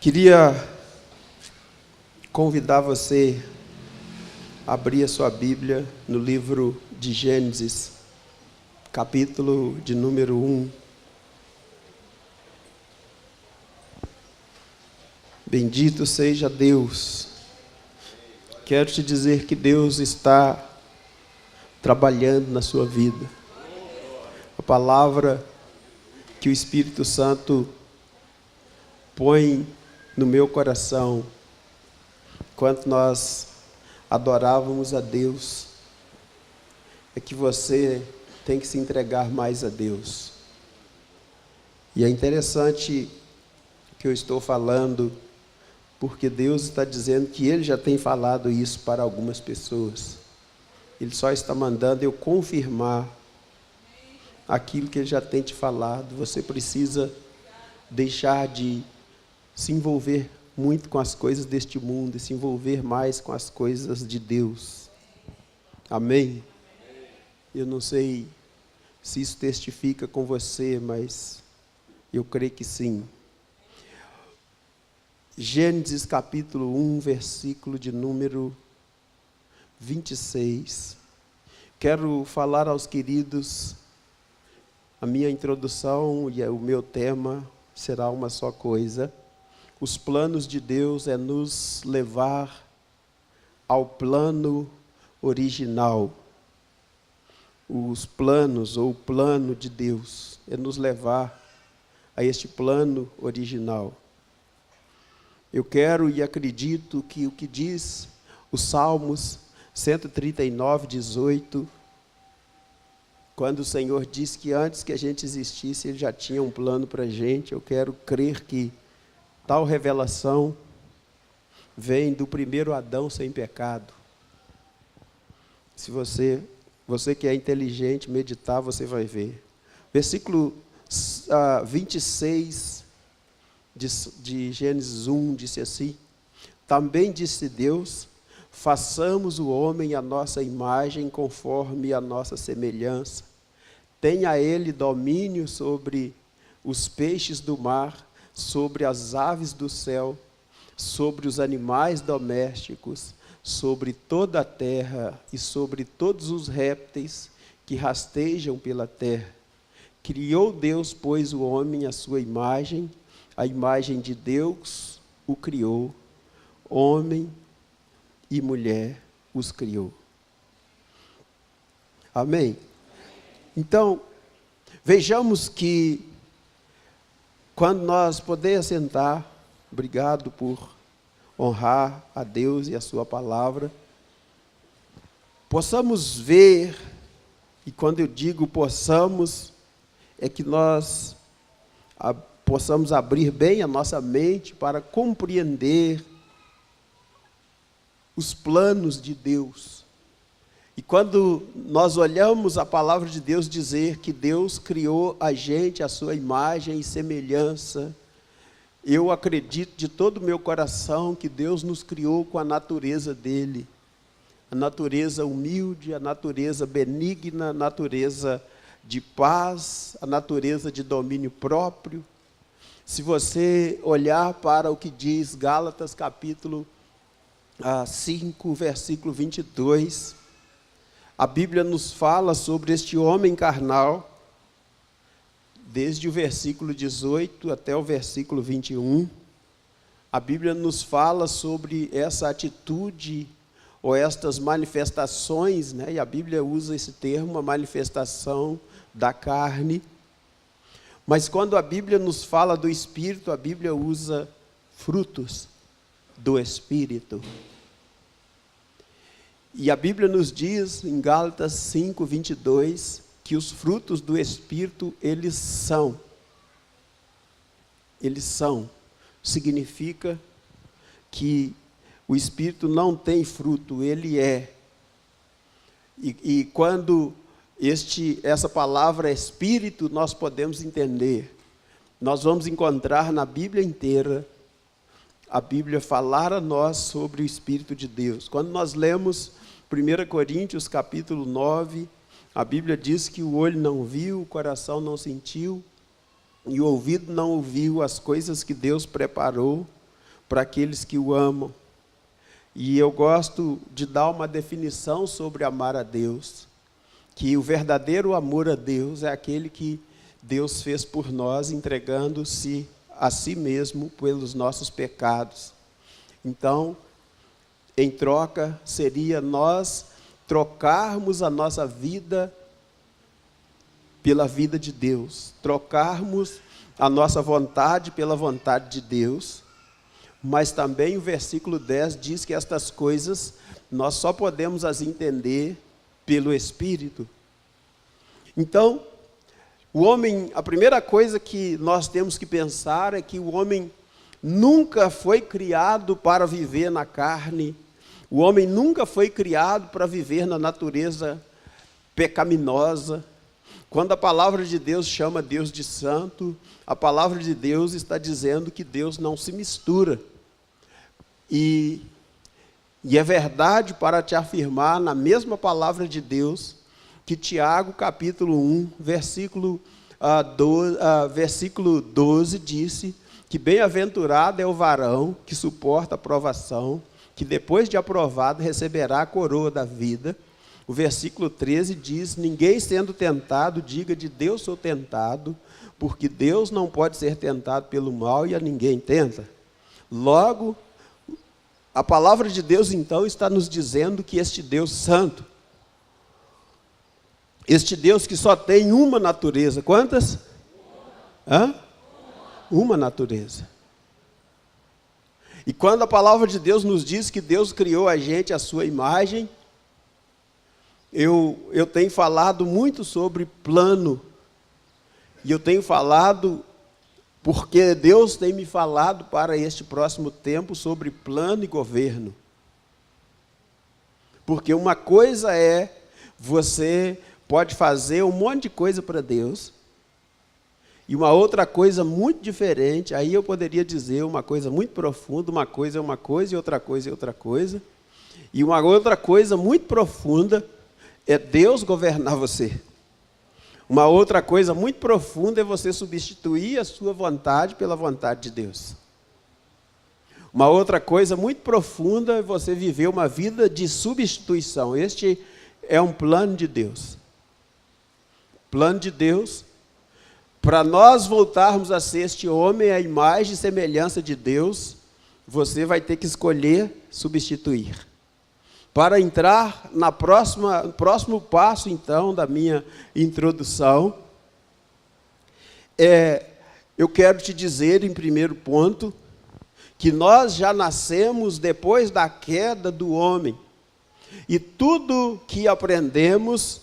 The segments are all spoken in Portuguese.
Queria convidar você a abrir a sua Bíblia no livro de Gênesis, capítulo de número 1. Bendito seja Deus. Quero te dizer que Deus está trabalhando na sua vida. A palavra que o Espírito Santo põe no meu coração, enquanto nós adorávamos a Deus, é que você tem que se entregar mais a Deus. E é interessante que eu estou falando, porque Deus está dizendo que Ele já tem falado isso para algumas pessoas. Ele só está mandando eu confirmar aquilo que Ele já tem te falado. Você precisa deixar de se envolver muito com as coisas deste mundo e se envolver mais com as coisas de Deus. Amém? Eu não sei se isso testifica com você, mas eu creio que sim. Gênesis capítulo 1, versículo de número 26. Quero falar aos queridos, a minha introdução e o meu tema será uma só coisa. Os planos de Deus é nos levar ao plano original. Os planos ou o plano de Deus é nos levar a este plano original. Eu quero e acredito que o que diz os Salmos 139, 18, quando o Senhor diz que antes que a gente existisse, Ele já tinha um plano para a gente, eu quero crer que tal revelação vem do primeiro Adão sem pecado. Se você que é inteligente, meditar, você vai ver. Versículo 26 de Gênesis 1, disse assim: também disse Deus, façamos o homem à nossa imagem, conforme a nossa semelhança. Tenha ele domínio sobre os peixes do mar, sobre as aves do céu, sobre os animais domésticos, sobre toda a terra e sobre todos os répteis que rastejam pela terra. Criou Deus, pois, o homem à sua imagem, a imagem de Deus o criou, homem e mulher os criou. Amém? Então, vejamos que quando nós podemos sentar, obrigado por honrar a Deus e a sua palavra, possamos ver, e quando eu digo possamos, é que nós possamos abrir bem a nossa mente para compreender os planos de Deus. E quando nós olhamos a palavra de Deus dizer que Deus criou a gente à sua imagem e semelhança, eu acredito de todo o meu coração que Deus nos criou com a natureza dele. A natureza humilde, a natureza benigna, a natureza de paz, a natureza de domínio próprio. Se você olhar para o que diz Gálatas capítulo 5, versículo 22, a Bíblia nos fala sobre este homem carnal, desde o versículo 18 até o versículo 21, a Bíblia nos fala sobre essa atitude, ou estas manifestações, né? E a Bíblia usa esse termo, a manifestação da carne. Mas quando a Bíblia nos fala do Espírito, a Bíblia usa frutos do Espírito. E a Bíblia nos diz, em Gálatas 5, 22, que os frutos do Espírito, eles são. Significa que o Espírito não tem fruto, ele é. E quando essa palavra Espírito, nós podemos entender. Nós vamos encontrar na Bíblia inteira, a Bíblia falar a nós sobre o Espírito de Deus. Quando nós lemos 1 Coríntios capítulo 9, a Bíblia diz que o olho não viu, o coração não sentiu, e o ouvido não ouviu as coisas que Deus preparou para aqueles que o amam. E eu gosto de dar uma definição sobre amar a Deus, que o verdadeiro amor a Deus é aquele que Deus fez por nós, entregando-se a si mesmo pelos nossos pecados. Então, em troca, seria nós trocarmos a nossa vida pela vida de Deus, trocarmos a nossa vontade pela vontade de Deus. Mas também o versículo 10 diz que estas coisas nós só podemos as entender pelo Espírito. Então, o homem, a primeira coisa que nós temos que pensar é que o homem nunca foi criado para viver na carne, o homem nunca foi criado para viver na natureza pecaminosa. Quando a palavra de Deus chama Deus de santo, a palavra de Deus está dizendo que Deus não se mistura. E é verdade para te afirmar, na mesma palavra de Deus, que Tiago, capítulo 1, versículo 12, disse que bem-aventurado é o varão que suporta a provação, que depois de aprovado receberá a coroa da vida. O versículo 13 diz, ninguém sendo tentado, diga de Deus sou tentado, porque Deus não pode ser tentado pelo mal e a ninguém tenta. Logo, a palavra de Deus, então, está nos dizendo que este Deus santo, este Deus que só tem uma natureza, quantas? Uma natureza. E quando a palavra de Deus nos diz que Deus criou a gente à sua imagem, eu tenho falado muito sobre plano, e eu tenho falado porque Deus tem me falado para este próximo tempo sobre plano e governo. Porque uma coisa é, você pode fazer um monte de coisa para Deus, e uma outra coisa muito diferente, aí eu poderia dizer uma coisa muito profunda, uma coisa é uma coisa e outra coisa é outra coisa, e uma outra coisa muito profunda é Deus governar você. Uma outra coisa muito profunda é você substituir a sua vontade pela vontade de Deus. Uma outra coisa muito profunda é você viver uma vida de substituição. Este é um plano de Deus. Plano de Deus, para nós voltarmos a ser este homem, a imagem e semelhança de Deus, você vai ter que escolher substituir. Para entrar no próximo passo, então, da minha introdução, eu quero te dizer, em primeiro ponto, que nós já nascemos depois da queda do homem. E tudo que aprendemos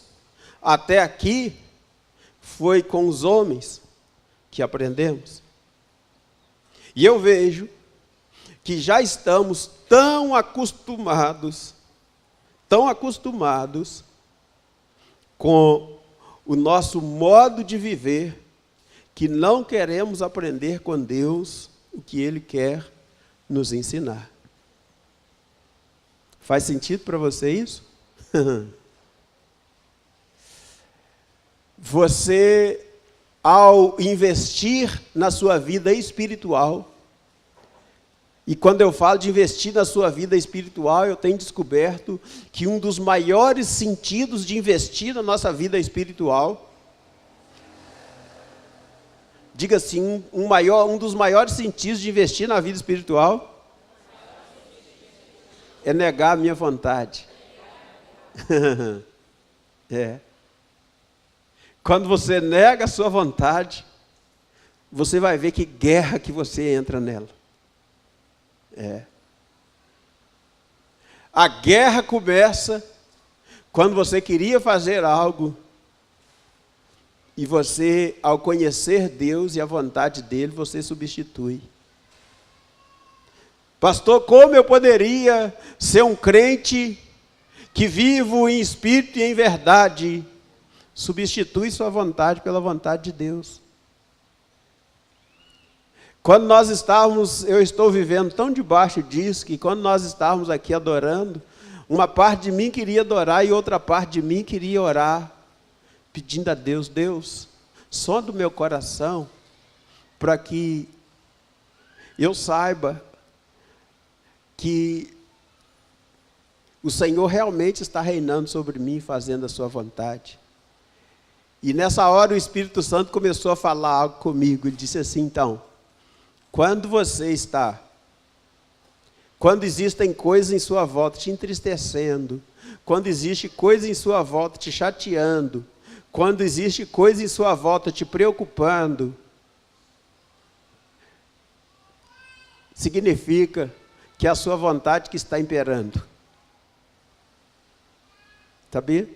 até aqui foi com os homens que aprendemos. E eu vejo que já estamos tão acostumados com o nosso modo de viver, que não queremos aprender com Deus o que Ele quer nos ensinar. Faz sentido para você isso? Você, ao investir na sua vida espiritual, e quando eu falo de investir na sua vida espiritual, eu tenho descoberto que um dos maiores sentidos de investir na nossa vida espiritual, diga assim, um dos maiores sentidos de investir na vida espiritual, é negar a minha vontade. Quando você nega a sua vontade, você vai ver que guerra que você entra nela. A guerra começa quando você queria fazer algo e você, ao conhecer Deus e a vontade dele, você substitui. Pastor, como eu poderia ser um crente que vivo em espírito e em verdade? Substitui sua vontade pela vontade de Deus. Quando eu estou vivendo tão debaixo disso, que quando nós estávamos aqui adorando, uma parte de mim queria adorar e outra parte de mim queria orar, pedindo a Deus, Deus, sonda o meu coração, para que eu saiba que o Senhor realmente está reinando sobre mim, fazendo a sua vontade. E nessa hora o Espírito Santo começou a falar algo comigo. Ele disse assim: então, quando existem coisas em sua volta te entristecendo, quando existe coisa em sua volta te chateando, quando existe coisa em sua volta te preocupando, significa que é a sua vontade que está imperando. Sabia?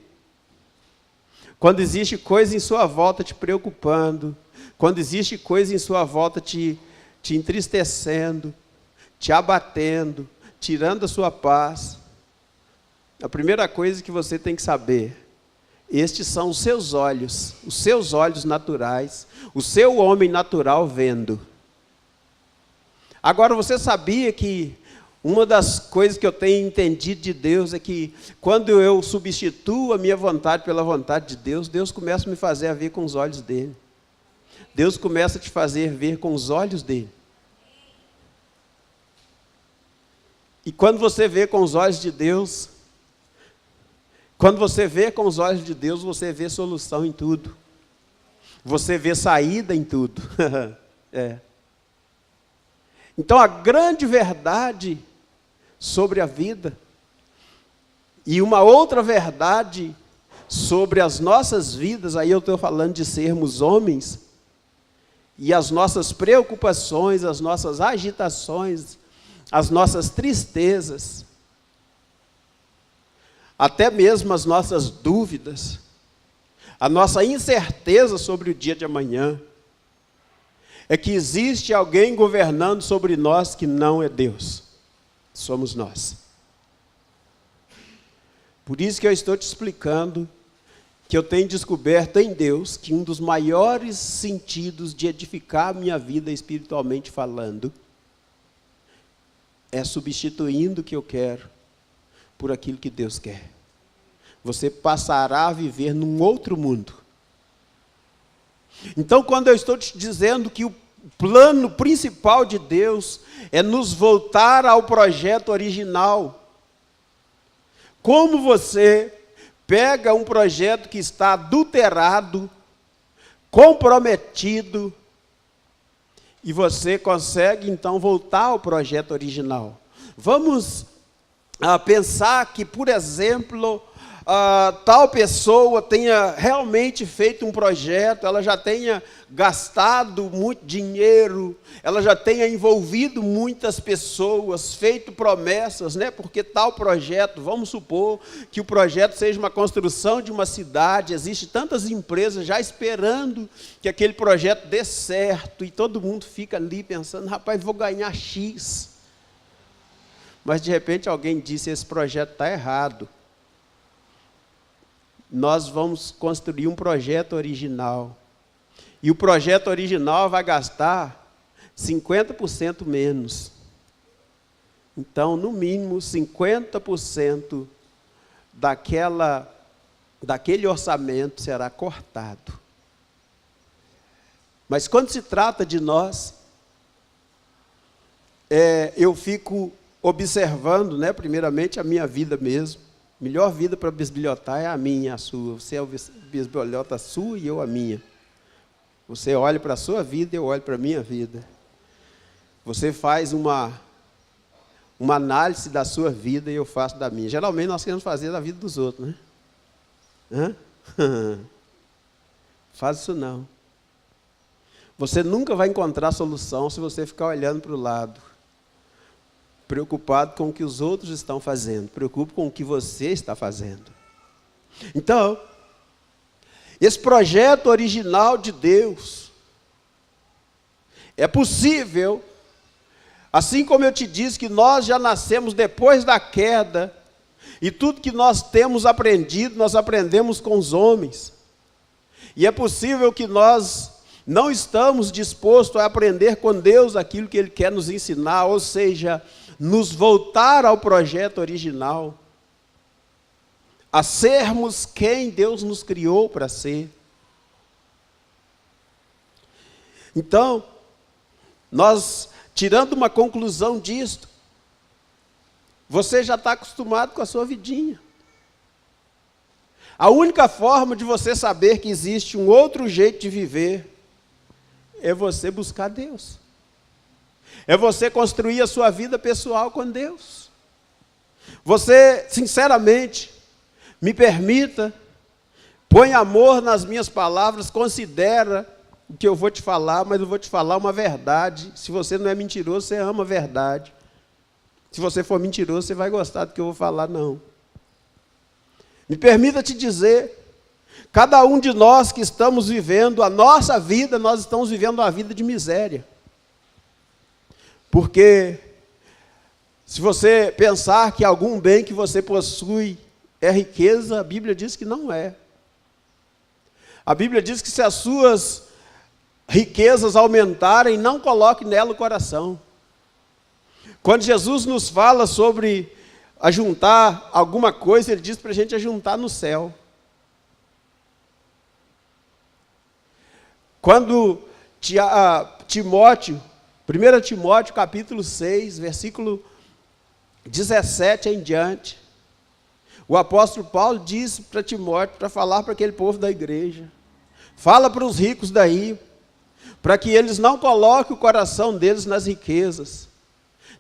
Quando existe coisa em sua volta te preocupando, quando existe coisa em sua volta te entristecendo, te abatendo, tirando a sua paz, a primeira coisa que você tem que saber: estes são os seus olhos naturais, o seu homem natural vendo. Agora, você sabia que uma das coisas que eu tenho entendido de Deus é que quando eu substituo a minha vontade pela vontade de Deus, Deus começa a me fazer a ver com os olhos dele. Deus começa a te fazer ver com os olhos dele. E quando você vê com os olhos de Deus, você vê solução em tudo. Você vê saída em tudo. Então, a grande verdade sobre a vida, e uma outra verdade sobre as nossas vidas, aí eu estou falando de sermos homens, e as nossas preocupações, as nossas agitações, as nossas tristezas, até mesmo as nossas dúvidas, a nossa incerteza sobre o dia de amanhã, é que existe alguém governando sobre nós que não é Deus, somos nós. Por isso que eu estou te explicando que eu tenho descoberto em Deus que um dos maiores sentidos de edificar a minha vida espiritualmente falando é substituindo o que eu quero por aquilo que Deus quer. Você passará a viver num outro mundo. Então, quando eu estou te dizendo que o plano principal de Deus é nos voltar ao projeto original, como você pega um projeto que está adulterado, comprometido, e você consegue então voltar ao projeto original? Vamos pensar que, por exemplo, tal pessoa tenha realmente feito um projeto, ela já tenha gastado muito dinheiro, ela já tenha envolvido muitas pessoas, feito promessas, né? Porque tal projeto, vamos supor que o projeto seja uma construção de uma cidade, existem tantas empresas já esperando que aquele projeto dê certo, e todo mundo fica ali pensando: rapaz, vou ganhar X. Mas de repente alguém disse: esse projeto está errado. Nós vamos construir um projeto original. E o projeto original vai gastar 50% menos. Então, no mínimo, 50% daquele orçamento será cortado. Mas quando se trata de nós, eu fico observando, né, primeiramente a minha vida mesmo. Melhor vida para bisbilhotar é a minha e a sua. Você é o bisbilhota sua e eu a minha. Você olha para a sua vida e eu olho para a minha vida. Você faz uma análise da sua vida e eu faço da minha. Geralmente nós queremos fazer da vida dos outros, né? Faz isso não. Você nunca vai encontrar solução se você ficar olhando para o lado, preocupado com o que os outros estão fazendo. Preocupe com o que você está fazendo. Então, esse projeto original de Deus é possível, assim como eu te disse que nós já nascemos depois da queda, e tudo que nós temos aprendido, nós aprendemos com os homens. E é possível que nós não estamos dispostos a aprender com Deus aquilo que Ele quer nos ensinar, ou seja, nos voltar ao projeto original, a sermos quem Deus nos criou para ser. Então, nós, tirando uma conclusão disto, Você já está acostumado com a sua vidinha. A única forma de você saber que existe um outro jeito de viver é você buscar Deus. É você construir a sua vida pessoal com Deus. Você, sinceramente, me permita, põe amor nas minhas palavras, considera o que eu vou te falar, mas eu vou te falar uma verdade. Se você não é mentiroso, você ama a verdade. Se você for mentiroso, você vai gostar do que eu vou falar, não. Me permita te dizer, cada um de nós que estamos vivendo a nossa vida, nós estamos vivendo uma vida de miséria. Porque se você pensar que algum bem que você possui é riqueza, a Bíblia diz que não é. A Bíblia diz que se as suas riquezas aumentarem, não coloque nela o coração. Quando Jesus nos fala sobre ajuntar alguma coisa, ele diz para a gente ajuntar no céu. Quando Timóteo, 1 Timóteo capítulo 6, versículo 17 em diante, o apóstolo Paulo disse para Timóteo, para falar para aquele povo da igreja, fala para os ricos daí, para que eles não coloquem o coração deles nas riquezas,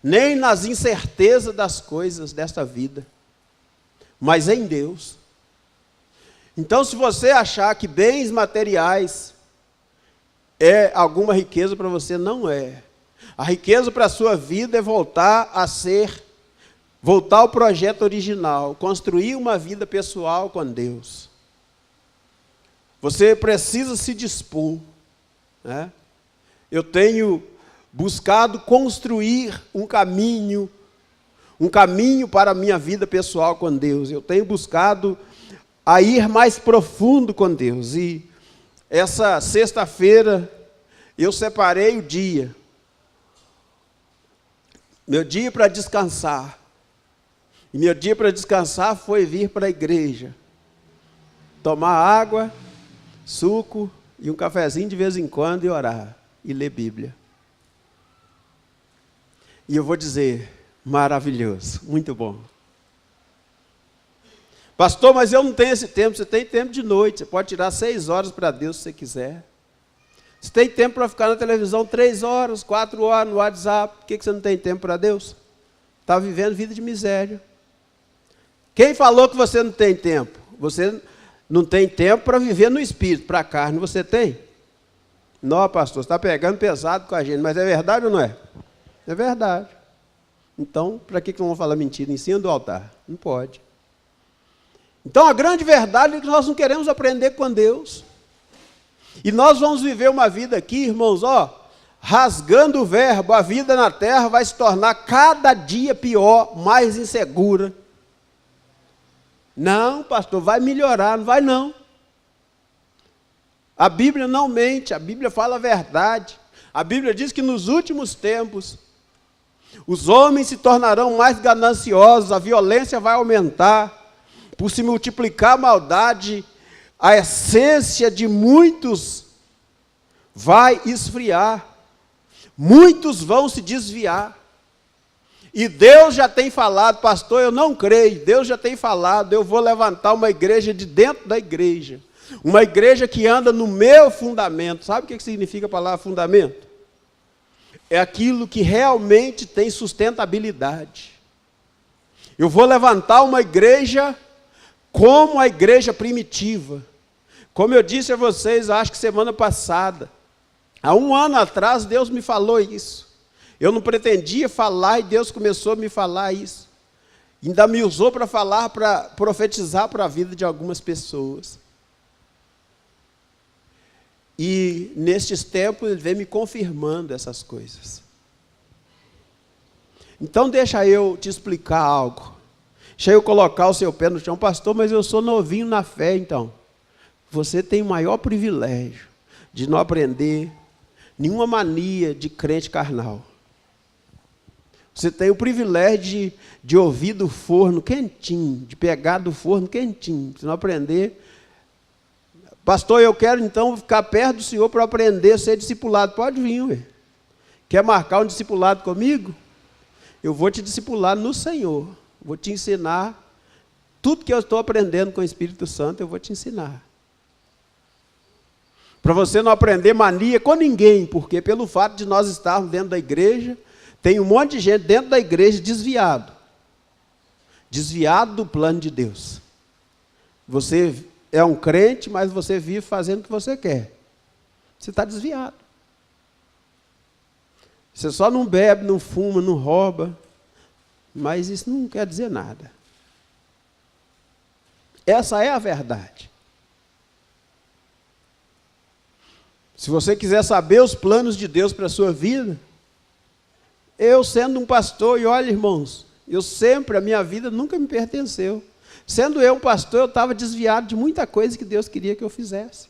nem nas incertezas das coisas desta vida, mas em Deus. Então, se você achar que bens materiais é alguma riqueza para você, não é. A riqueza para a sua vida é voltar ao projeto original, construir uma vida pessoal com Deus. Você precisa se dispor, né? Eu tenho buscado construir um caminho para a minha vida pessoal com Deus. Eu tenho buscado a ir mais profundo com Deus. E essa sexta-feira eu separei o dia, meu dia para descansar. E meu dia para descansar foi vir para a igreja, tomar água, suco e um cafezinho de vez em quando e orar e ler Bíblia. E eu vou dizer, maravilhoso, muito bom. Pastor, mas eu não tenho esse tempo. Você tem tempo de noite, você pode tirar 6 horas para Deus se você quiser. Você tem tempo para ficar na televisão 3 horas, 4 horas no WhatsApp. Por que você não tem tempo para Deus? Está vivendo vida de miséria. Quem falou que você não tem tempo? Você não tem tempo para viver no espírito, para a carne. Você tem? Não, pastor, você está pegando pesado com a gente. Mas é verdade ou não é? É verdade. Então, para que não vão falar mentira em cima do altar? Não pode. Então, a grande verdade é que nós não queremos aprender com Deus. E nós vamos viver uma vida aqui, irmãos, rasgando o verbo. A vida na terra vai se tornar cada dia pior, mais insegura. Não, pastor, vai melhorar. Não vai não. A Bíblia não mente, a Bíblia fala a verdade. A Bíblia diz que nos últimos tempos, os homens se tornarão mais gananciosos, a violência vai aumentar, por se multiplicar a maldade, a essência de muitos vai esfriar, muitos vão se desviar. E Deus já tem falado, pastor, eu não creio, Deus já tem falado, eu vou levantar uma igreja de dentro da igreja, uma igreja que anda no meu fundamento. Sabe o que significa a palavra fundamento? É aquilo que realmente tem sustentabilidade. Eu vou levantar uma igreja como a igreja primitiva. Como eu disse a vocês, acho que semana passada, há 1 ano atrás, Deus me falou isso. Eu não pretendia falar e Deus começou a me falar isso. Ainda me usou para falar, para profetizar para a vida de algumas pessoas. E nestes tempos ele vem me confirmando essas coisas. Então deixa eu te explicar algo. Deixa eu colocar o seu pé no chão. Pastor, mas eu sou novinho na fé, então. Você tem o maior privilégio de não aprender nenhuma mania de crente carnal. Você tem o privilégio de ouvir do forno quentinho, de pegar do forno quentinho, se não aprender. Pastor, eu quero então ficar perto do Senhor para aprender a ser discipulado. Pode vir, ué. Quer marcar um discipulado comigo? Eu vou te discipular no Senhor. Vou te ensinar. Tudo que eu estou aprendendo com o Espírito Santo, eu vou te ensinar. Para você não aprender mania com ninguém, porque pelo fato de nós estarmos dentro da igreja, tem um monte de gente dentro da igreja desviado. Desviado do plano de Deus. Você é um crente, mas você vive fazendo o que você quer. Você está desviado. Você só não bebe, não fuma, não rouba, mas isso não quer dizer nada. Essa é a verdade. Se você quiser saber os planos de Deus para a sua vida, eu sendo um pastor, e olha, irmãos, a minha vida nunca me pertenceu. Sendo eu um pastor, eu estava desviado de muita coisa que Deus queria que eu fizesse.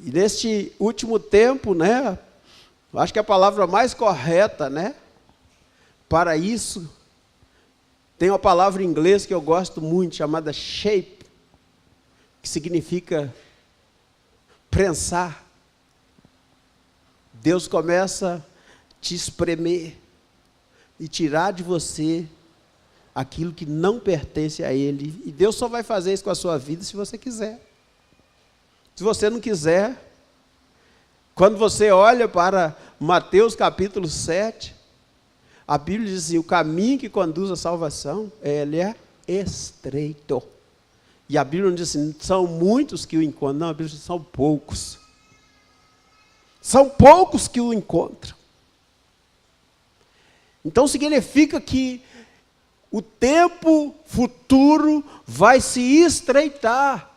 E neste último tempo, né, eu acho que a palavra mais correta, né, para isso, tem uma palavra em inglês que eu gosto muito, chamada shape, que significa prensar. Deus começa a te espremer e tirar de você aquilo que não pertence a Ele. E Deus só vai fazer isso com a sua vida se você quiser. Se você não quiser, quando você olha para Mateus capítulo 7, a Bíblia diz assim, o caminho que conduz à salvação, ele é estreito. E a Bíblia não diz assim, são muitos que o encontram. Não, a Bíblia diz, são poucos. São poucos que o encontram. Então significa que o tempo futuro vai se estreitar.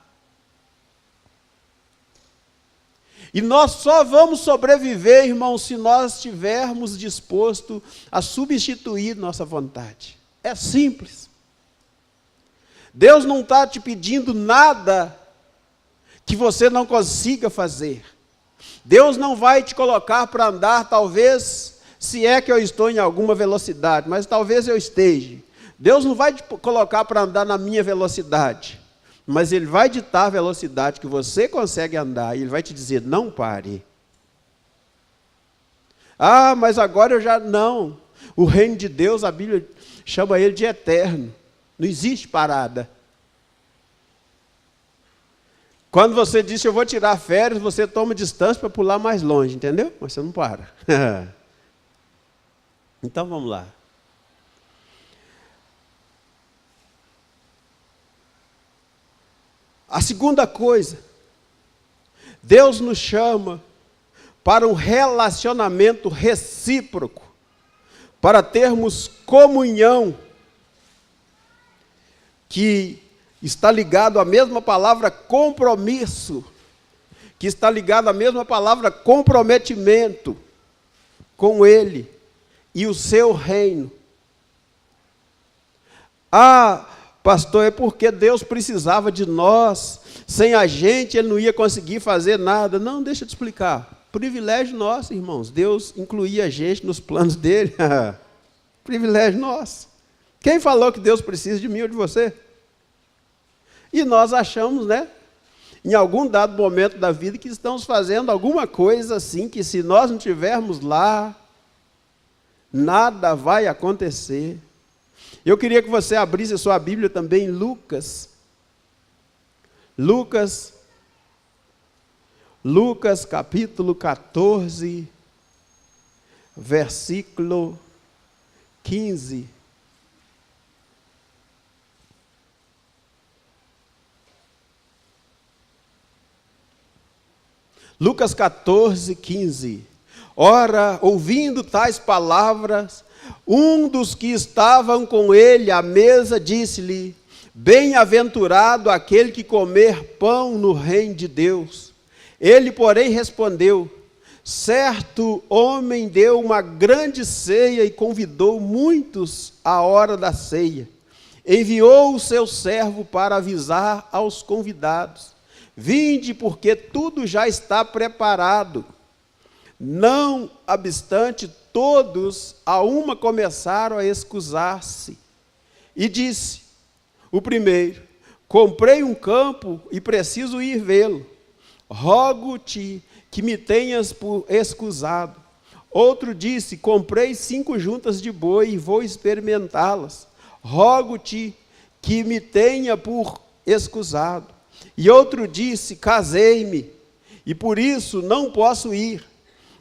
E nós só vamos sobreviver, irmãos, se nós estivermos dispostos a substituir nossa vontade. É simples. Deus não está te pedindo nada que você não consiga fazer. Deus não vai te colocar para andar, talvez, se é que eu estou em alguma velocidade, mas talvez eu esteja. Deus não vai te colocar para andar na minha velocidade, mas Ele vai ditar a velocidade que você consegue andar, e Ele vai te dizer, não pare. Ah, mas agora eu já não. O reino de Deus, a Bíblia chama ele de eterno. Não existe parada. Quando você diz, eu vou tirar férias, você toma distância para pular mais longe, entendeu? Mas você não para. Então vamos lá. A segunda coisa, Deus nos chama para um relacionamento recíproco, para termos comunhão, que está ligado à mesma palavra compromisso, que está ligado à mesma palavra comprometimento com Ele e o seu reino. Ah, pastor, é porque Deus precisava de nós, sem a gente Ele não ia conseguir fazer nada. Não, deixa eu te explicar. Privilégio nosso, irmãos. Deus incluía a gente nos planos dele. Privilégio nosso. Quem falou que Deus precisa de mim ou de você? E nós achamos, né, em algum dado momento da vida, que estamos fazendo alguma coisa assim, que se nós não estivermos lá, nada vai acontecer. Eu queria que você abrisse a sua Bíblia também em Lucas. Lucas capítulo 14, versículo 15. Lucas 14, 15. Ora, ouvindo tais palavras, um dos que estavam com ele à mesa disse-lhe, bem-aventurado aquele que comer pão no reino de Deus. Ele, porém, respondeu, certo homem deu uma grande ceia e convidou muitos à hora da ceia. Enviou o seu servo para avisar aos convidados, vinde, porque tudo já está preparado. Não obstante, todos a uma começaram a excusar-se. E disse o primeiro, comprei um campo e preciso ir vê-lo. Rogo-te que me tenhas por excusado. Outro disse: comprei 5 juntas de boi e vou experimentá-las. Rogo-te que me tenha por escusado. E outro disse: casei-me, e por isso não posso ir.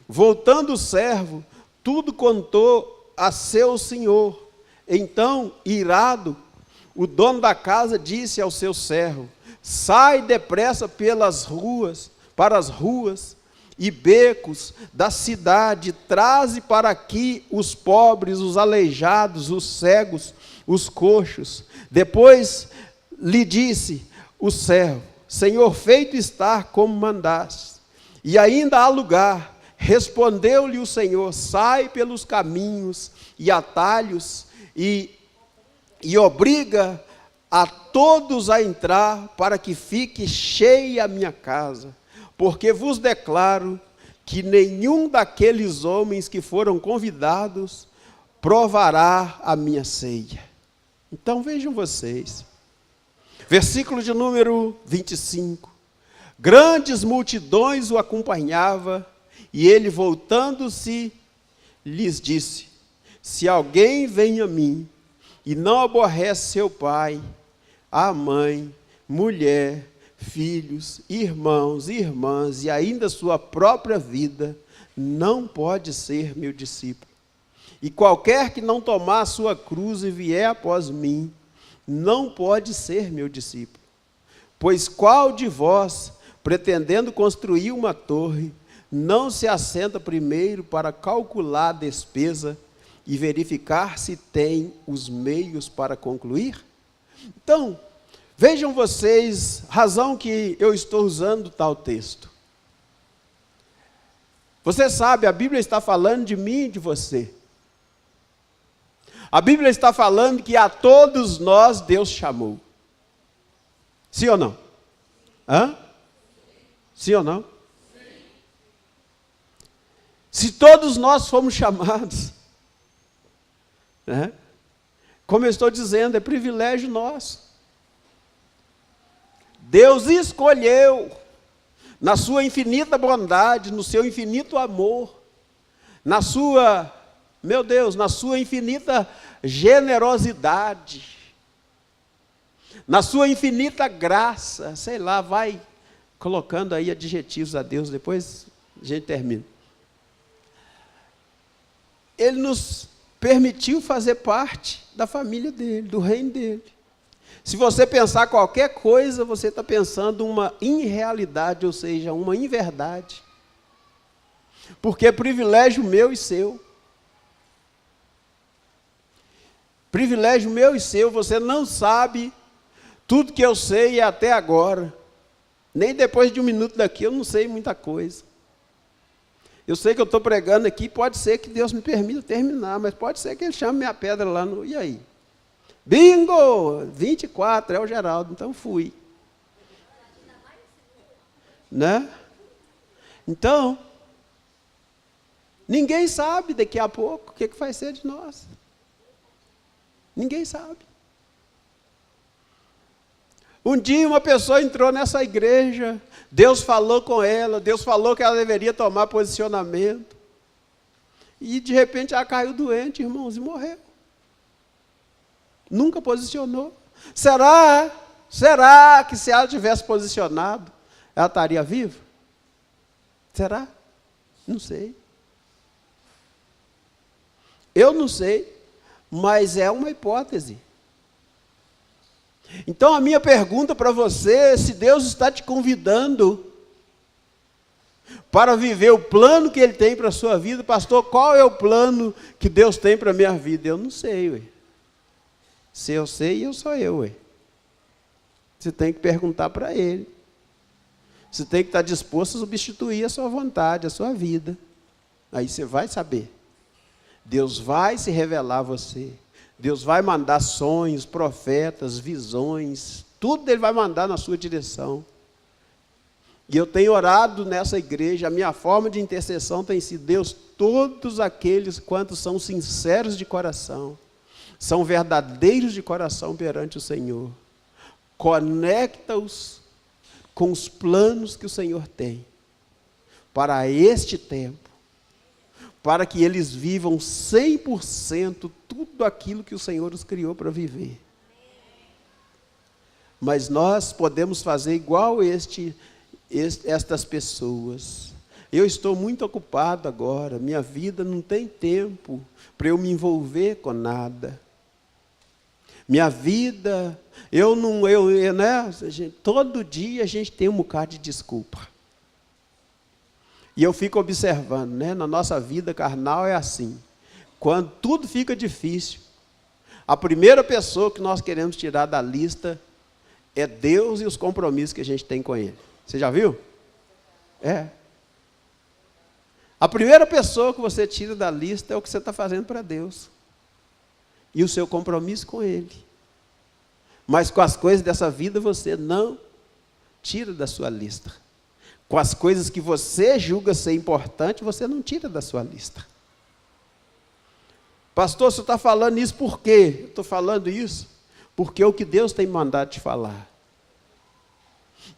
Voltando o servo, tudo contou a seu senhor. Então, irado, o dono da casa disse ao seu servo: sai depressa para as ruas e becos da cidade, traze para aqui os pobres, os aleijados, os cegos, os coxos. Depois lhe disse o servo: Senhor, feito está como mandaste, e ainda há lugar. Respondeu-lhe o Senhor: sai pelos caminhos e atalhos e obriga a todos a entrar, para que fique cheia a minha casa. Porque vos declaro que nenhum daqueles homens que foram convidados provará a minha ceia. Então vejam vocês, versículo de número 25. Grandes multidões o acompanhavam, e ele, voltando-se, lhes disse: se alguém vem a mim e não aborrece seu pai, a mãe, mulher, filhos, irmãos, irmãs e ainda sua própria vida, não pode ser meu discípulo. E qualquer que não tomar a sua cruz e vier após mim, não pode ser meu discípulo. Pois qual de vós, pretendendo construir uma torre, não se assenta primeiro para calcular a despesa e verificar se tem os meios para concluir? Então, vejam vocês, razão que eu estou usando tal texto. Você sabe, a Bíblia está falando de mim e de você. A Bíblia está falando que a todos nós Deus chamou. Sim ou não? Hã? Sim ou não? Se todos nós fomos chamados, né? Como eu estou dizendo, é privilégio nosso. Deus escolheu, na sua infinita bondade, no seu infinito amor, na sua, meu Deus, na sua infinita generosidade, na sua infinita graça, sei lá, vai colocando aí adjetivos a Deus, depois a gente termina. Ele nos permitiu fazer parte da família dele, do reino dele. Se você pensar qualquer coisa, você está pensando uma irrealidade, ou seja, uma inverdade. Porque é privilégio meu e seu. Privilégio meu e seu, você não sabe tudo que eu sei até agora. Nem depois de 1 minuto daqui eu não sei muita coisa. Eu sei que eu estou pregando aqui, pode ser que Deus me permita terminar, mas pode ser que Ele chame minha pedra lá no... E aí? Bingo! 24, é o Geraldo, então fui. Né? Então, ninguém sabe daqui a pouco o que vai ser de nós. Ninguém sabe. Um dia uma pessoa entrou nessa igreja, Deus falou com ela, Deus falou que ela deveria tomar posicionamento. E de repente ela caiu doente, irmãos, e morreu. Nunca posicionou. Será que se ela tivesse posicionado, ela estaria viva? Será? Não sei. Eu não sei, mas é uma hipótese. Então a minha pergunta para você é se Deus está te convidando para viver o plano que Ele tem para a sua vida. Pastor, qual é o plano que Deus tem para a minha vida? Eu não sei, ué. Se eu sei, eu sou eu, ué. Você tem que perguntar para Ele. Você tem que estar disposto a substituir a sua vontade, a sua vida. Aí você vai saber. Deus vai se revelar a você. Deus vai mandar sonhos, profetas, visões, tudo Ele vai mandar na sua direção. E eu tenho orado nessa igreja, a minha forma de intercessão tem sido: Deus, todos aqueles quantos são sinceros de coração, são verdadeiros de coração perante o Senhor, conecta-os com os planos que o Senhor tem para este tempo, para que eles vivam 100% tudo aquilo que o Senhor os criou para viver. Mas nós podemos fazer igual estas pessoas. Eu estou muito ocupado agora, minha vida não tem tempo para eu me envolver com nada. Minha vida, todo dia a gente tem um bocado de desculpa. E eu fico observando, na nossa vida carnal é assim. Quando tudo fica difícil, a primeira pessoa que nós queremos tirar da lista é Deus e os compromissos que a gente tem com Ele. Você já viu? É. A primeira pessoa que você tira da lista é o que você está fazendo para Deus. E o seu compromisso com Ele. Mas com as coisas dessa vida você não tira da sua lista. Com as coisas que você julga ser importante, você não tira da sua lista. Pastor, você está falando isso por quê? Eu estou falando isso porque é o que Deus tem mandado te falar.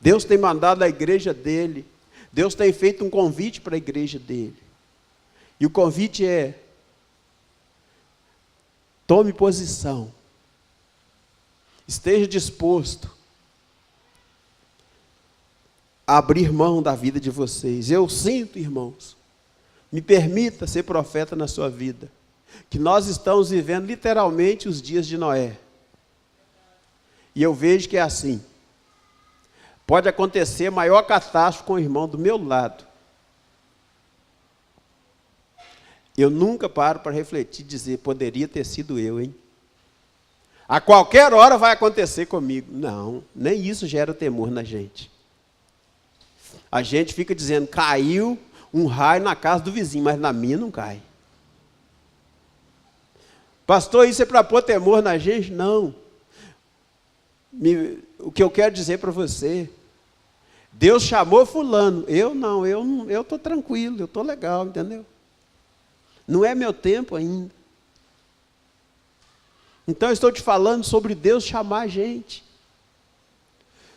Deus tem mandado a igreja dele. Deus tem feito um convite para a igreja dele. E o convite é: tome posição. Esteja disposto a abrir mão da vida de vocês. Eu sinto, irmãos, me permita ser profeta na sua vida, que nós estamos vivendo literalmente os dias de Noé. E eu vejo que é assim. Pode acontecer a maior catástrofe com o irmão do meu lado. Eu nunca paro para refletir e dizer, poderia ter sido eu, hein? A qualquer hora vai acontecer comigo. Não, nem isso gera temor na gente. A gente fica dizendo, caiu um raio na casa do vizinho, mas na minha não cai. Pastor, isso é para pôr temor na gente? Não. O que eu quero dizer para você, Deus chamou fulano, eu estou tranquilo, eu estou legal, entendeu? Não é meu tempo ainda. Então eu estou te falando sobre Deus chamar a gente,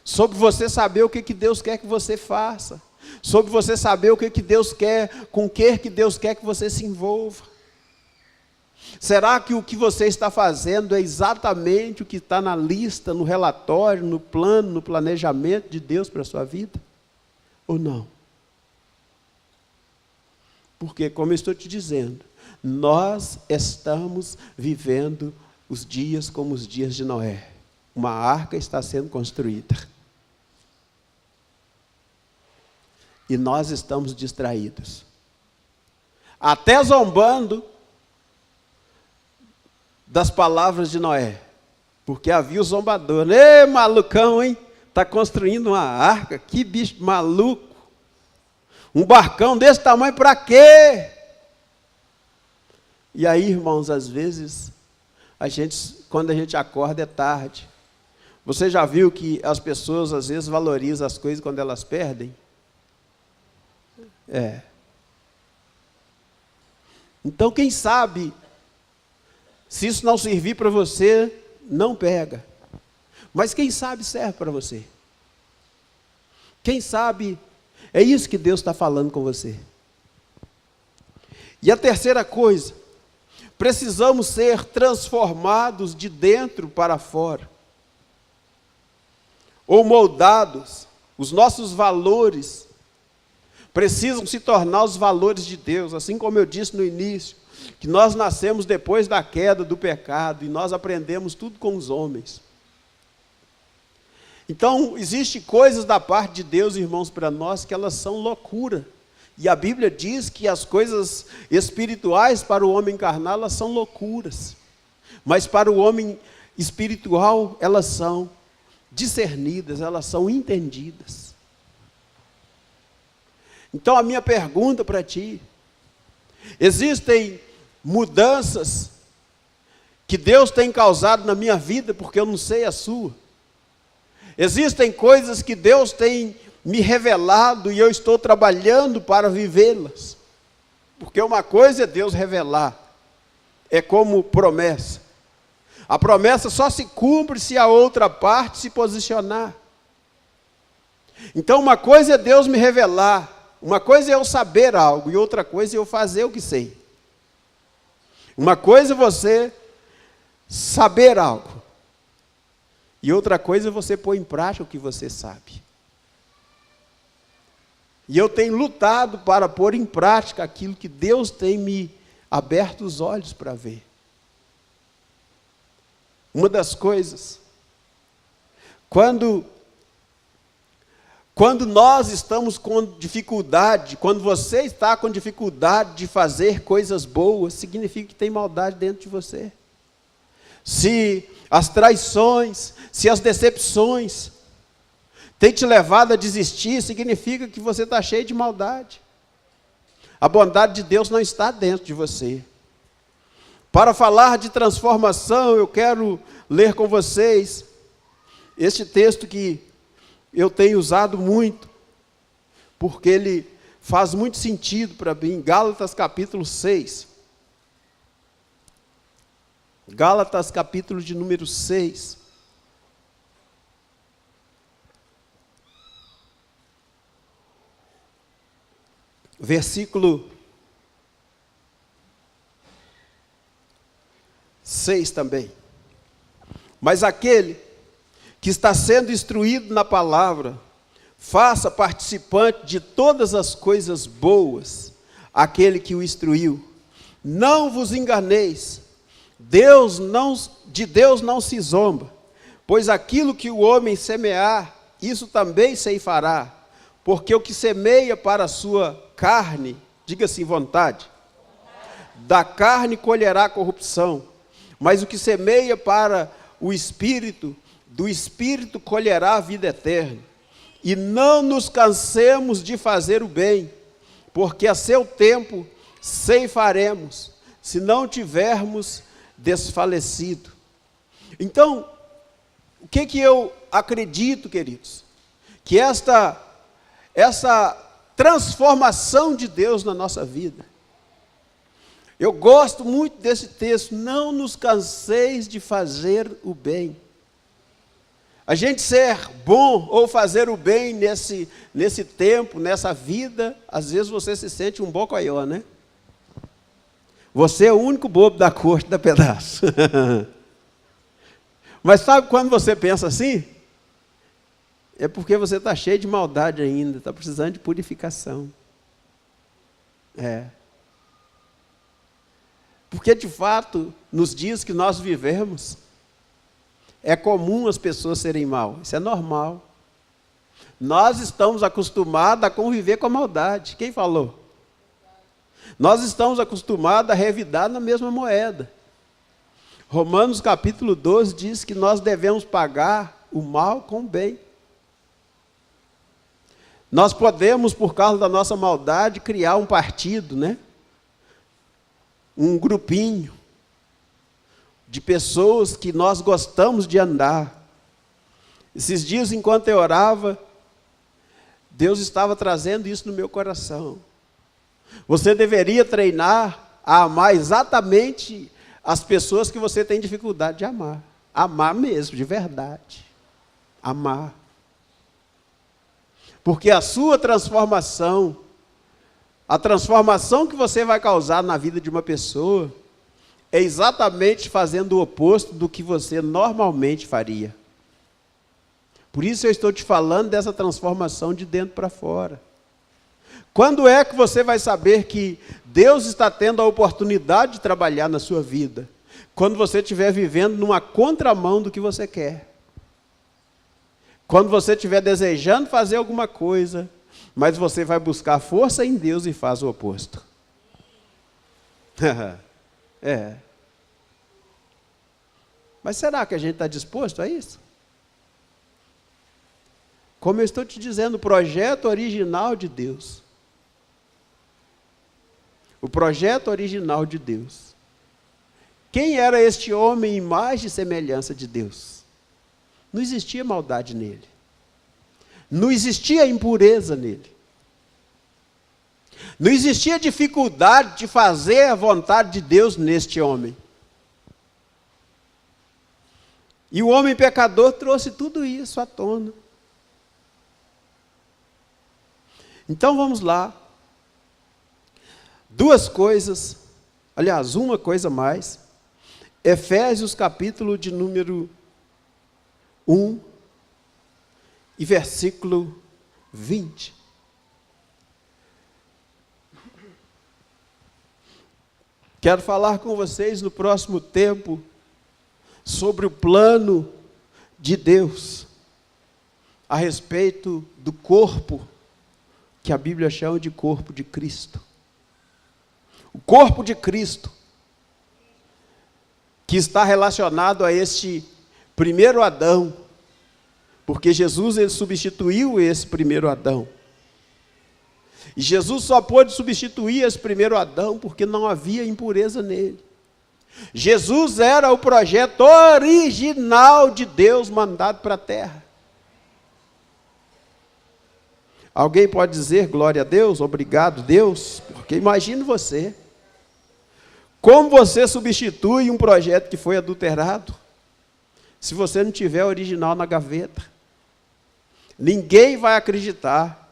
sobre você saber o que Deus quer que você faça, sobre você saber o que Deus quer, com o que Deus quer que você se envolva. Será que o que você está fazendo é exatamente o que está na lista, no relatório, no plano, no planejamento de Deus para a sua vida? Ou não? Porque, como eu estou te dizendo, nós estamos vivendo os dias como os dias de Noé. Uma arca está sendo construída. E nós estamos distraídos. Até zombando das palavras de Noé. Porque havia o zombador. Ê, malucão, hein? Está construindo uma arca? Que bicho maluco. Um barcão desse tamanho para quê? E aí, irmãos, às vezes, quando a gente acorda é tarde. Você já viu que as pessoas às vezes valorizam as coisas quando elas perdem? É. Então, quem sabe, se isso não servir para você, não pega. Mas quem sabe serve para você. Quem sabe, é isso que Deus está falando com você. E a terceira coisa, precisamos ser transformados de dentro para fora. Ou moldados, os nossos valores precisam se tornar os valores de Deus, assim como eu disse no início, que nós nascemos depois da queda do pecado e nós aprendemos tudo com os homens. Então, existem coisas da parte de Deus, irmãos, para nós, que elas são loucura. E a Bíblia diz que as coisas espirituais para o homem carnal, elas são loucuras. Mas para o homem espiritual, elas são discernidas, elas são entendidas. Então, a minha pergunta para ti, existem mudanças que Deus tem causado na minha vida, porque eu não sei a sua. Existem coisas que Deus tem me revelado e eu estou trabalhando para vivê-las. Porque uma coisa é Deus revelar, é como promessa. A promessa só se cumpre se a outra parte se posicionar. Então uma coisa é Deus me revelar, uma coisa é eu saber algo, e outra coisa é eu fazer o que sei. Uma coisa é você saber algo, e outra coisa é você pôr em prática o que você sabe. E eu tenho lutado para pôr em prática aquilo que Deus tem me aberto os olhos para ver. Uma das coisas, quando nós estamos com dificuldade, quando você está com dificuldade de fazer coisas boas, significa que tem maldade dentro de você. Se as traições, se as decepções têm te levado a desistir, significa que você está cheio de maldade. A bondade de Deus não está dentro de você. Para falar de transformação, eu quero ler com vocês este texto que eu tenho usado muito, porque ele faz muito sentido para mim. Gálatas capítulo 6. Gálatas capítulo de número 6. Versículo 6 também. Mas aquele que está sendo instruído na palavra, faça participante de todas as coisas boas, aquele que o instruiu. Não vos enganeis, de Deus não se zomba, pois aquilo que o homem semear, isso também ceifará, porque o que semeia para a sua carne, diga assim, vontade, da carne colherá corrupção, mas o que semeia para o Espírito, do Espírito colherá a vida eterna. E não nos cansemos de fazer o bem, porque a seu tempo ceifaremos, se não tivermos desfalecido. Então, o que eu acredito, queridos? Que essa transformação de Deus na nossa vida. Eu gosto muito desse texto, não nos canseis de fazer o bem. A gente ser bom ou fazer o bem nesse tempo, nessa vida, às vezes você se sente um bocaió, né? Você é o único bobo da corte da pedaço. Mas sabe quando você pensa assim? É porque você está cheio de maldade ainda, está precisando de purificação. Porque de fato, nos dias que nós vivemos, é comum as pessoas serem mal, isso é normal. Nós estamos acostumados a conviver com a maldade. Quem falou? Nós estamos acostumados a revidar na mesma moeda. Romanos capítulo 12 diz que nós devemos pagar o mal com o bem. Nós podemos, por causa da nossa maldade, criar um partido, né? Um grupinho de pessoas que nós gostamos de andar. Esses dias, enquanto eu orava, Deus estava trazendo isso no meu coração. Você deveria treinar a amar exatamente as pessoas que você tem dificuldade de amar. Amar mesmo, de verdade. Amar. Porque a sua transformação, a transformação que você vai causar na vida de uma pessoa, é exatamente fazendo o oposto do que você normalmente faria. Por isso eu estou te falando dessa transformação de dentro para fora. Quando é que você vai saber que Deus está tendo a oportunidade de trabalhar na sua vida? Quando você estiver vivendo numa contramão do que você quer. Quando você estiver desejando fazer alguma coisa, mas você vai buscar força em Deus e faz o oposto. Mas será que a gente está disposto a isso? Como eu estou te dizendo, o projeto original de Deus. O projeto original de Deus. Quem era este homem, imagem e semelhança de Deus? Não existia maldade nele. Não existia impureza nele. Não existia dificuldade de fazer a vontade de Deus neste homem. E o homem pecador trouxe tudo isso à tona. Então vamos lá. Duas coisas, aliás, uma coisa mais. Efésios capítulo de número 1 e versículo 20. Quero falar com vocês no próximo tempo sobre o plano de Deus a respeito do corpo que a Bíblia chama de corpo de Cristo. O corpo de Cristo, que está relacionado a este primeiro Adão, porque Jesus ele substituiu esse primeiro Adão. E Jesus só pôde substituir esse primeiro Adão porque não havia impureza nele. Jesus era o projeto original de Deus mandado para a terra. Alguém pode dizer glória a Deus, obrigado Deus, porque imagine você. Como você substitui um projeto que foi adulterado, se você não tiver o original na gaveta? Ninguém vai acreditar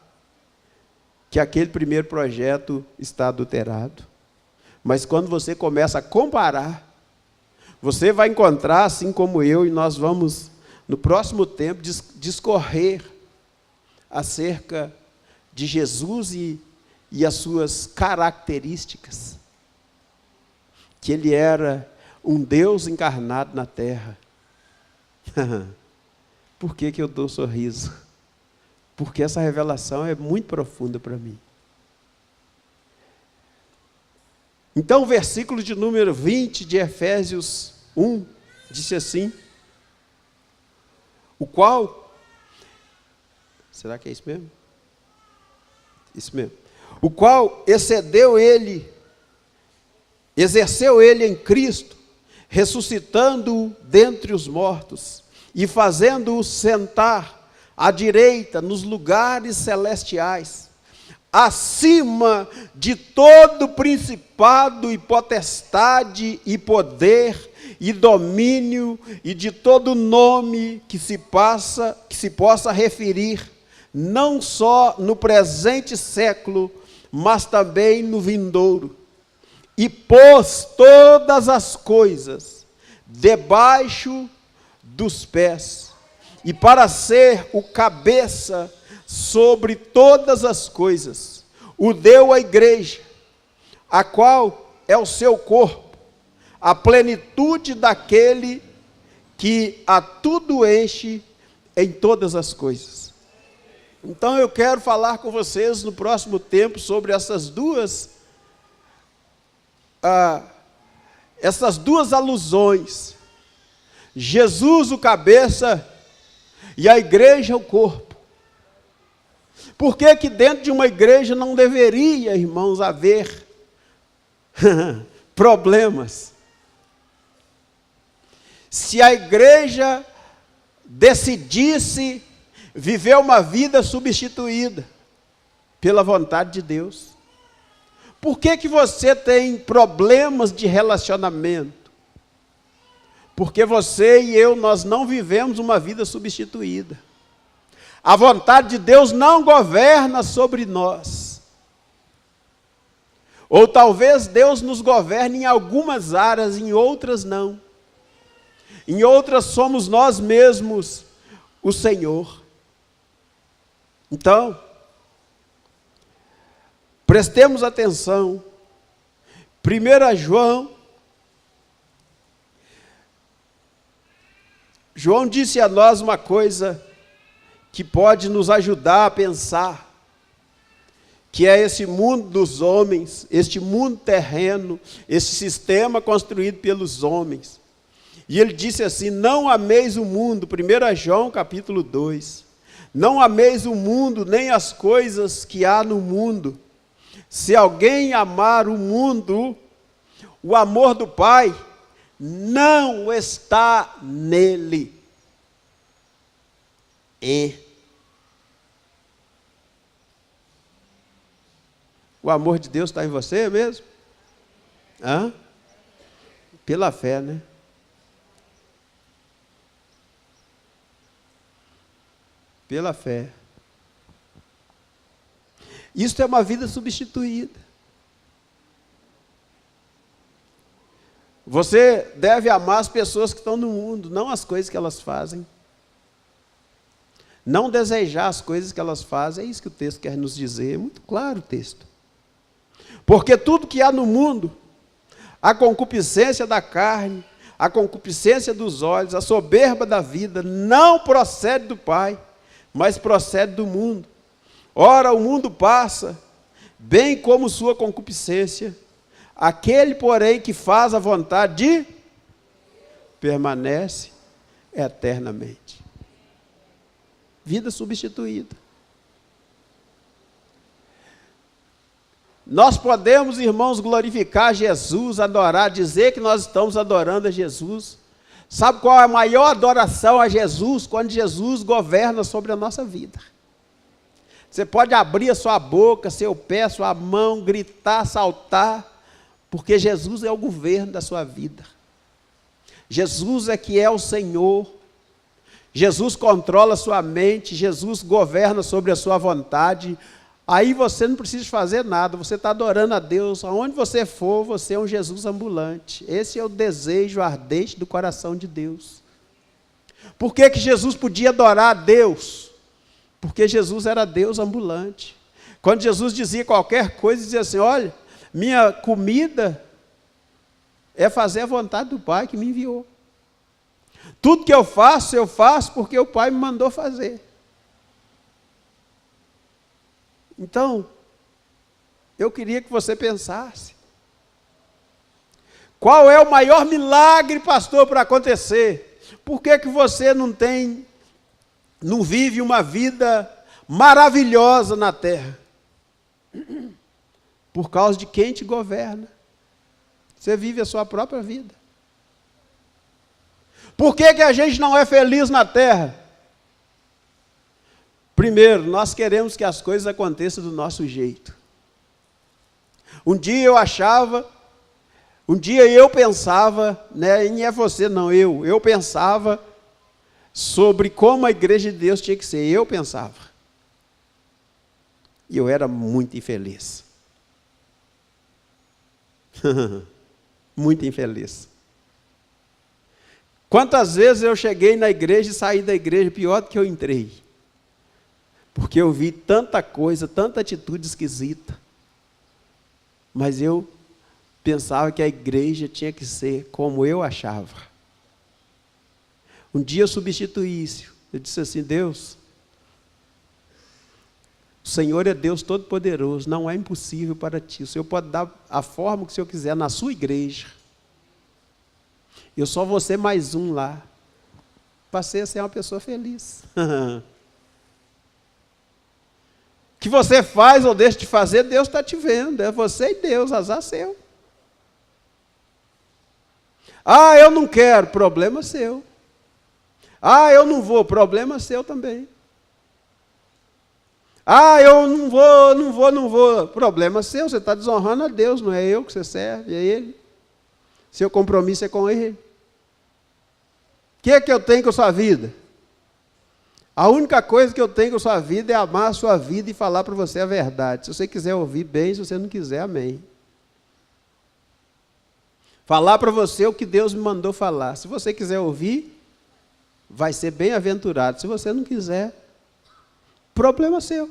que aquele primeiro projeto está adulterado. Mas quando você começa a comparar, você vai encontrar, assim como eu, e nós vamos, no próximo tempo, discorrer acerca de Jesus e as suas características. Que ele era um Deus encarnado na terra. Por que eu dou sorriso? Porque essa revelação é muito profunda para mim. Então, o versículo de número 20 de Efésios 1, disse assim, o qual, será que é isso mesmo? Isso mesmo. O qual exerceu ele em Cristo, ressuscitando-o dentre os mortos, e fazendo-o sentar à direita nos lugares celestiais, acima de todo principado e potestade e poder e domínio e de todo nome que se possa referir, não só no presente século, mas também no vindouro. E pôs todas as coisas debaixo dos pés, e para ser o cabeça sobre todas as coisas, o deu à igreja, a qual é o seu corpo, a plenitude daquele que a tudo enche em todas as coisas. Então eu quero falar com vocês no próximo tempo sobre essas duas alusões. Jesus o cabeça e a igreja o corpo. Por que que dentro de uma igreja não deveria, irmãos, haver problemas? Se a igreja decidisse viver uma vida substituída pela vontade de Deus. Por que que você tem problemas de relacionamento? Porque você e eu, nós não vivemos uma vida substituída. A vontade de Deus não governa sobre nós. Ou talvez Deus nos governe em algumas áreas, em outras não. Em outras somos nós mesmos o Senhor. Então, prestemos atenção. 1 João disse a nós uma coisa que pode nos ajudar a pensar, que é esse mundo dos homens, este mundo terreno, esse sistema construído pelos homens. E ele disse assim, não ameis o mundo, 1 João capítulo 2, não ameis o mundo, nem as coisas que há no mundo. Se alguém amar o mundo, o amor do Pai não está nele. O amor de Deus está em você mesmo? Pela fé, né? Pela fé. Isso é uma vida substituída. Você deve amar as pessoas que estão no mundo, não as coisas que elas fazem. Não desejar as coisas que elas fazem, é isso que o texto quer nos dizer, é muito claro o texto. Porque tudo que há no mundo, a concupiscência da carne, a concupiscência dos olhos, a soberba da vida, não procede do Pai, mas procede do mundo. Ora, o mundo passa, bem como sua concupiscência. Aquele, porém, que faz a vontade de permanece eternamente. Vida substituída. Nós podemos, irmãos, glorificar Jesus, adorar, dizer que nós estamos adorando a Jesus. Sabe qual é a maior adoração a Jesus? Quando Jesus governa sobre a nossa vida. Você pode abrir a sua boca, seu pé, sua mão, gritar, saltar, porque Jesus é o governo da sua vida. Jesus é que é o Senhor. Jesus controla a sua mente, Jesus governa sobre a sua vontade. Aí você não precisa fazer nada, você está adorando a Deus. Aonde você for, você é um Jesus ambulante. Esse é o desejo ardente do coração de Deus. Por que que Jesus podia adorar a Deus? Porque Jesus era Deus ambulante. Quando Jesus dizia qualquer coisa, dizia assim, olha, minha comida é fazer a vontade do Pai que me enviou. Tudo que eu faço porque o Pai me mandou fazer. Então, eu queria que você pensasse. Qual é o maior milagre, pastor, para acontecer? Por que que você não vive uma vida maravilhosa na terra? Por causa de quem te governa. Você vive a sua própria vida. Por que que a gente não é feliz na terra? Primeiro, nós queremos que as coisas aconteçam do nosso jeito. Um dia eu pensava, né, e não é você não, eu pensava sobre como a igreja de Deus tinha que ser, eu pensava. E eu era muito infeliz. Muito infeliz. Quantas vezes eu cheguei na igreja e saí da igreja pior do que eu entrei? Porque eu vi tanta coisa, tanta atitude esquisita. Mas eu pensava que a igreja tinha que ser como eu achava. Um dia eu substituí isso. Eu disse assim, Deus, o Senhor é Deus Todo-Poderoso, não é impossível para ti. O Senhor pode dar a forma que o Senhor quiser na sua igreja. Eu só vou ser mais um lá. Passei a ser uma pessoa feliz. O que você faz ou deixa de fazer, Deus está te vendo. É você e Deus, azar seu. Ah, eu não quero, problema seu. Ah, eu não vou, problema seu também. Ah, eu não vou, problema seu, você está desonrando a Deus, não é eu que você serve, é Ele. Seu compromisso é com Ele. O que é que eu tenho com a sua vida? A única coisa que eu tenho com a sua vida é amar a sua vida e falar para você a verdade. Se você quiser ouvir, bem, se você não quiser, amém. Falar para você o que Deus me mandou falar. Se você quiser ouvir, vai ser bem-aventurado. Se você não quiser, problema seu.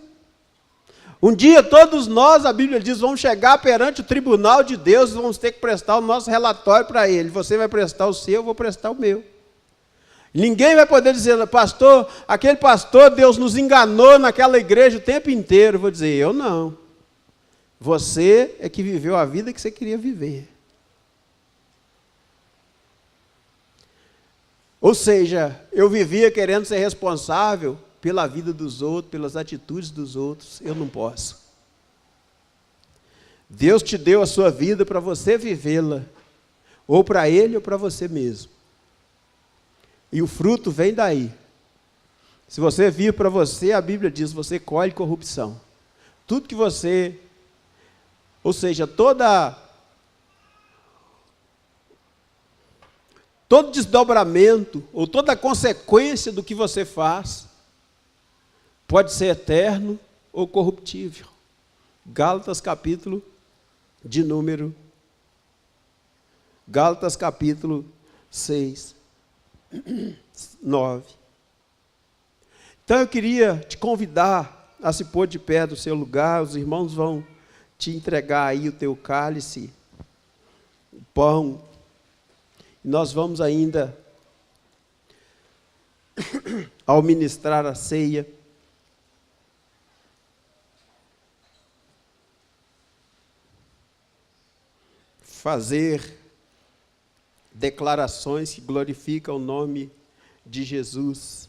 Um dia todos nós, a Bíblia diz, vamos chegar perante o tribunal de Deus e vamos ter que prestar o nosso relatório para Ele. Você vai prestar o seu, eu vou prestar o meu. Ninguém vai poder dizer, pastor, aquele pastor, Deus nos enganou naquela igreja o tempo inteiro. Eu vou dizer, eu não. Você é que viveu a vida que você queria viver. Ou seja, eu vivia querendo ser responsável pela vida dos outros, pelas atitudes dos outros. Eu não posso. Deus te deu a sua vida para você vivê-la, ou para Ele ou para você mesmo. E o fruto vem daí. Se você vive para você, a Bíblia diz, você colhe corrupção. Tudo que você, ou seja, todo desdobramento, ou toda consequência do que você faz, pode ser eterno ou corruptível. Gálatas capítulo 6, 9. Então eu queria te convidar a se pôr de pé do seu lugar. Os irmãos vão te entregar aí o teu cálice, o pão. E nós vamos ainda, ao ministrar a ceia, fazer declarações que glorificam o nome de Jesus.